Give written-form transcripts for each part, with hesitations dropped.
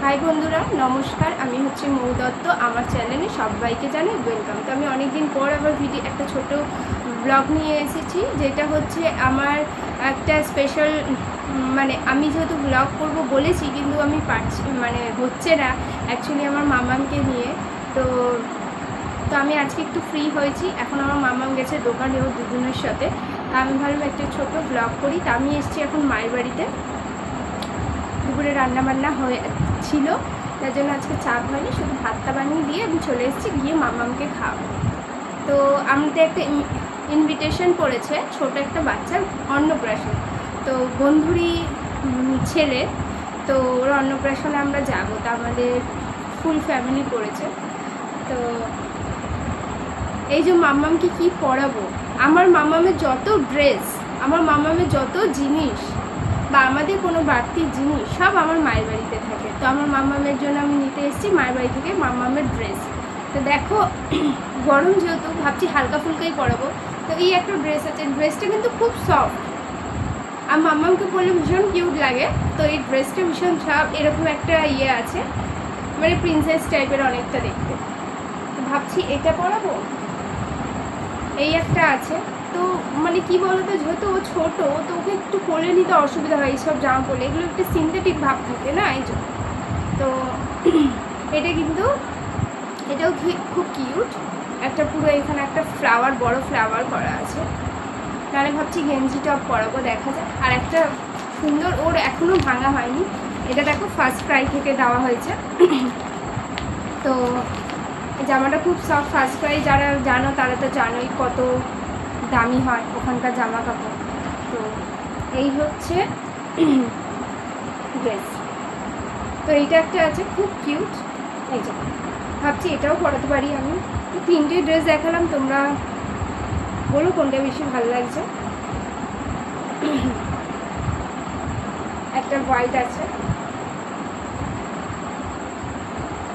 High বন্ধুরা, নমস্কার। আমি হচ্ছে মৌ দত্ত। আমার চ্যানেলে সবাইকে জানাই ওয়েলকাম। তো আমি অনেক দিন পর আবার একটা ছোট ব্লগ নিয়ে এসেছি, যেটা হচ্ছে আমার একটা স্পেশাল, মানে আমি যেহেতু ব্লগ করব বলেছি, কিন্তু আমি পারছি হচ্ছে না অ্যাকচুয়ালি আমার মামাকে নিয়ে। তো তো আমি আজকে একটু ফ্রি হয়েছি। এখন আমার মামাম গেছে দোকানে ও দুজনের সাথে। তা আমি ভাবলাম একটা ছোট ব্লগ করি। তা আমি এসেছি এখন মায়ের বাড়িতে। দুপুরে রান্নাবান্না ছিল, তার জন্য আজকে চাপ হয়নি, শুধু ভাতটা বানিয়ে দিয়ে আমি চলে এসেছি, গিয়ে মামামকে খাওয়াবো। তো আমাদের একটা ইনভিটেশন পড়েছে, ছোট একটা বাচ্চার অন্নপ্রাশন। তো বন্ধুরই ছেলে, তো ওর অন্নপ্রাশনে আমরা যাবো। তা আমাদের ফুল ফ্যামিলি পড়েছে। তো এই যে মামামকে কি পরাবো, আমার মামামের যত ড্রেস, আমার মামামের যত জিনিস বা আমাদের কোনো বাড়তি জিনিস সব আমার মায়ের বাড়িতে থাকে। তো আমার মামামের জন্য আমি নিতে এসেছি মায়ের বাড়ি থেকে মামামের ড্রেস। তো দেখো, গরম যেহেতু ভাবছি হালকা ফুলকাই পরাবো। তো এই একটা ড্রেস আছে, ড্রেসটা কিন্তু খুব সফট, আর মামামকে পরলে ভীষণ কিউট লাগে। তো এই ড্রেসটা ভীষণ সফট, এরকম একটা আছে, মানে প্রিন্সেস টাইপের অনেকটা দেখতে। তো ভাবছি এটা পরাবো। এই একটা আছে। তো মানে কি বলতো, যেহেতু ও ছোটো, তো ওকে একটু কোলে নিতে অসুবিধা হয় এইসব জামা পরলে, এগুলো একটু সিনথেটিক ভাব থাকে না, এই জন্য। তো এটা কিন্তু এটাও খুব কিউট, একটা পুরো এখানে একটা ফ্লাওয়ার, বড় ফ্লাওয়ার করা আছে। নাহলে ভাবছি গেঞ্জি টপ পরাবো, দেখা যায়। আর একটা সুন্দর, ওর এখনও ভাঙা হয়নি, এটা দেখো ফার্স্ট ক্রাই থেকে দেওয়া হয়েছে। তো জামাটা খুব সফট, ফার্স্ট ক্রাই যারা জানো তারা তো জানোই কত দামি হয় ওখানকার জামা কাপড়। তো এই হচ্ছে ড্রেস। তো এইটা একটা আছে খুব কিউট, এই যে ভাবছি এটাও পরাতে পারি আমি। তো তিনটে ড্রেস দেখালাম, তোমরা বলো কোনটা বেশি ভালো লাগছে। একটা হোয়াইট আছে,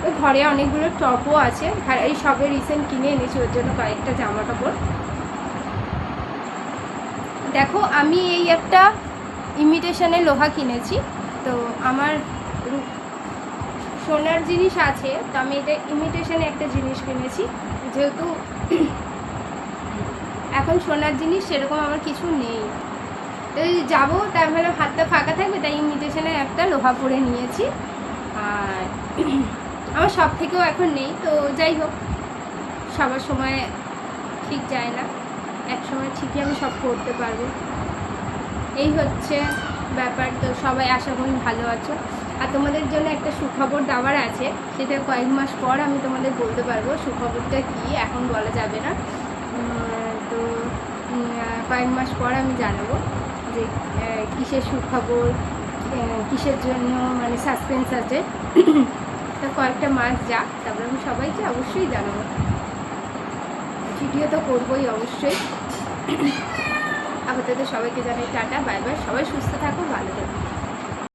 তো ঘরে অনেকগুলো টপও আছে, আর এই সবে রিসেন্ট কিনে এনেছি ওর জন্য কয়েকটা জামা কাপড়। দেখো, আমি এই একটা ইমিটেশনের লোহা কিনেছি। তো আমার সোনার জিনিস আছে, তো আমি এটা ইমিটেশনে একটা জিনিস কিনেছি, যেহেতু এখন সোনার জিনিস সেরকম আমার কিছু নেই। তো যাবো, তাই ভাবলাম হাতটা ফাঁকা থাকবে, তাই ইমিটেশনে একটা লোহা পরে নিয়েছি। আর আমার সব থেকেও এখন নেই। তো যাই হোক, সবার সময় ঠিক যায় না, এক সময় ঠিকই আমি সব করতে পারবো। এই হচ্ছে ব্যাপার। তো সবাই আশা করি ভালো আছো। আর তোমাদের জন্য একটা সুখবর দেওয়ার আছে, সেটা কয়েক মাস পর আমি তোমাদের বলতে পারবো। সুখবরটা কি এখন বলা যাবে না, তো কয়েক মাস পর আমি জানাবো যে কিসের সুখবর, কিসের জন্য, মানে সাসপেন্স আছে। তো কয়েকটা মাস যাক, তারপরে আমি সবাইকে অবশ্যই জানাবো। ভিডিও তো করবোই অবশ্যই। আপাতত সবাইকে জানাই টাটা, বাই বাই। সবাই সুস্থ থাকো, ভালো থাকো।